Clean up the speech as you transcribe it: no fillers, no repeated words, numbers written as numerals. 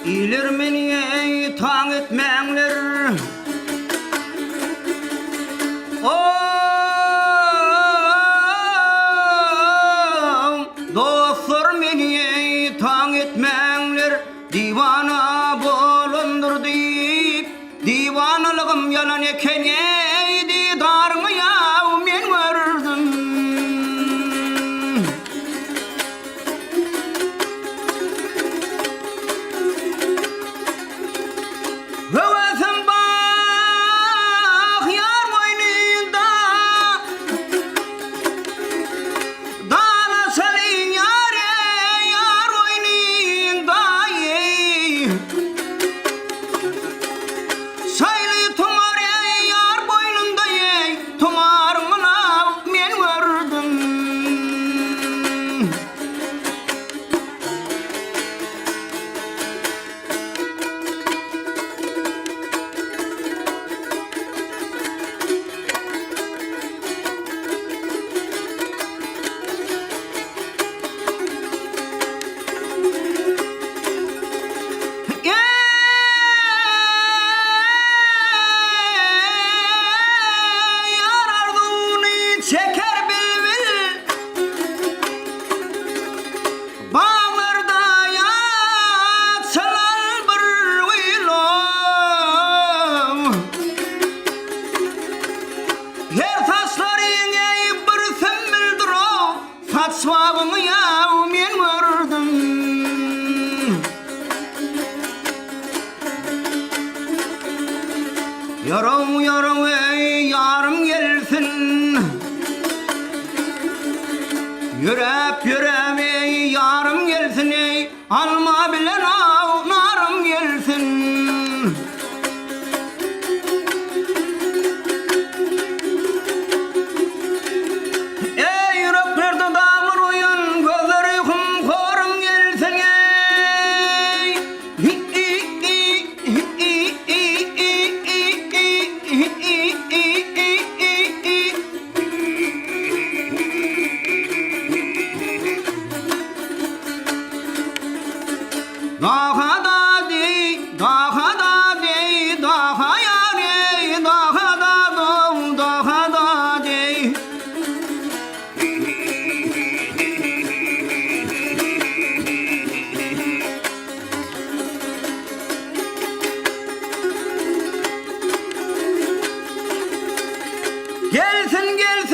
İler meni taň etmäňler. Dostlar meni taň etmäňler. Divana bolundur diýip, diwanalygym yalan eken eýdi darňy ýaw men gördüm. Höwesem bak ýar boýnynda, dalaşalyň ýar boýnynda. Şaýly tumar ýar boýnynda, tumarmyna men gördüm. Çeker bilbil bağlarda yatsalar bir uyulum. Her taşların eğip bir sümbüldür o saçmağımı yav men gördüm. Yarım yarım ey yarım gelsin, yürep yürep ey yarım gelsin ey, alma bilen av narım gelsin. Ey yüreklerde dağlar uyan, gözleri kumkorum gelsin ey. Daha da dey, daha da dey, daha yar ey, daha da doğ, daha da dey. Gelsin gelsin